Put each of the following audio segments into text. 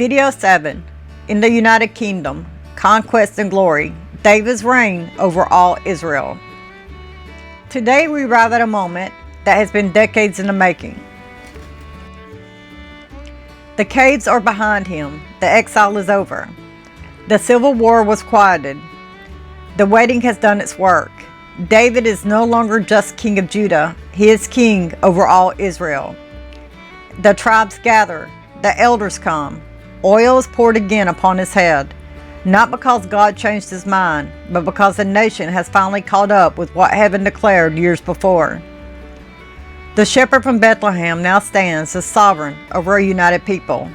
Video 7. In the United Kingdom, Conquest and Glory, David's reign over all Israel. Today we arrive at a moment that has been decades in the making. The caves are behind him. The exile is over. The civil war was quieted. The waiting has done its work. David is no longer just king of Judah. He is king over all Israel. The tribes gather. The elders come. Oil is poured again upon his head. Not because God changed his mind, but because the nation has finally caught up with what heaven declared years before. The shepherd from Bethlehem now stands as sovereign over a united people.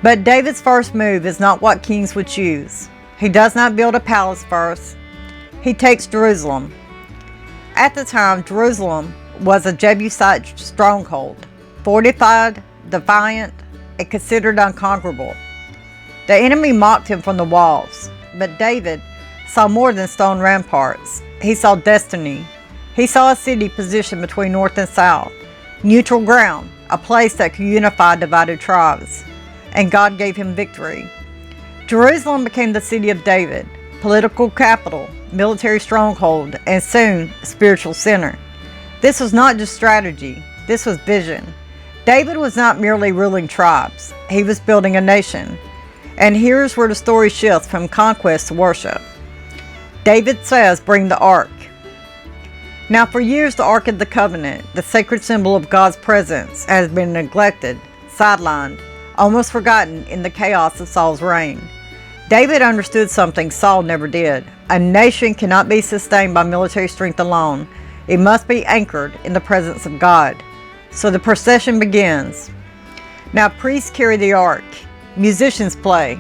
But David's first move is not what kings would choose. He does not build a palace first. He takes Jerusalem. At the time, Jerusalem was a Jebusite stronghold, fortified, defiant, and considered unconquerable. The enemy mocked him from the walls, but David saw more than stone ramparts. He saw destiny. He saw a city positioned between north and south, neutral ground, a place that could unify divided tribes, and God gave him victory. Jerusalem became the city of David, political capital, military stronghold, and soon spiritual center. This was not just strategy, this was vision. David was not merely ruling tribes, he was building a nation. And here's where the story shifts from conquest to worship. David says, "Bring the ark." Now for years the Ark of the Covenant, the sacred symbol of God's presence, has been neglected, sidelined, almost forgotten in the chaos of Saul's reign. David understood something Saul never did. A nation cannot be sustained by military strength alone. It must be anchored in the presence of God. So the procession begins. Now priests carry the ark. Musicians play.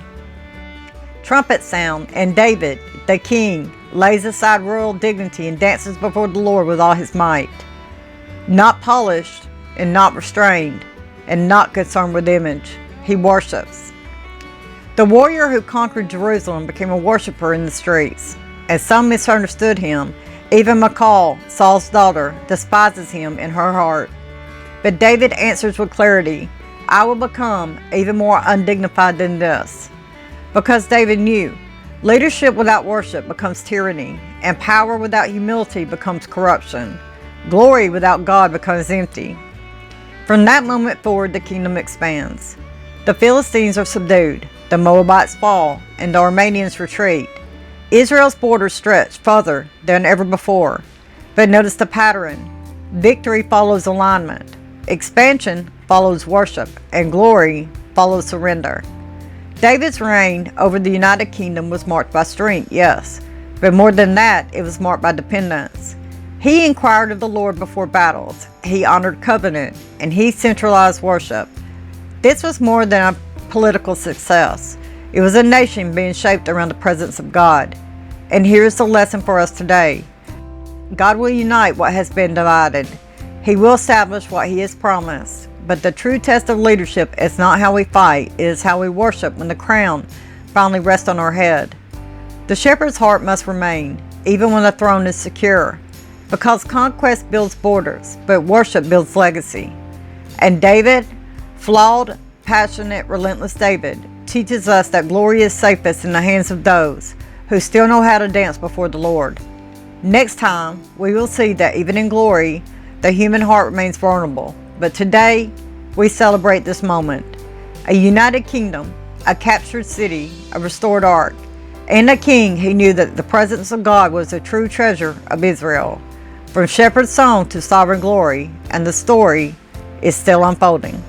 Trumpets sound, and David, the king, lays aside royal dignity and dances before the Lord with all his might. Not polished, and not restrained, and not concerned with image, he worships. The warrior who conquered Jerusalem became a worshiper in the streets, and some misunderstood him. Even Michal, Saul's daughter, despises him in her heart. But David answers with clarity, "I will become even more undignified than this." Because David knew, leadership without worship becomes tyranny, and power without humility becomes corruption. Glory without God becomes empty. From that moment forward, the kingdom expands. The Philistines are subdued, the Moabites fall, and the Arameans retreat. Israel's borders stretch further than ever before. But notice the pattern. Victory follows alignment. Expansion follows worship, and glory follows surrender. David's reign over the United Kingdom was marked by strength, yes, but more than that, it was marked by dependence. He inquired of the Lord before battles, he honored covenant, and he centralized worship. This was more than a political success. It was a nation being shaped around the presence of God. And here's the lesson for us today. God will unite what has been divided. He will establish what he has promised. But the true test of leadership is not how we fight, it is how we worship when the crown finally rests on our head. The shepherd's heart must remain, even when the throne is secure, because conquest builds borders, but worship builds legacy. And David, flawed, passionate, relentless David, teaches us that glory is safest in the hands of those who still know how to dance before the Lord. Next time, we will see that even in glory, the human heart remains vulnerable. But today, we celebrate this moment. A united kingdom, a captured city, a restored ark, and a king who knew that the presence of God was the true treasure of Israel. From shepherd's song to sovereign glory, and the story is still unfolding.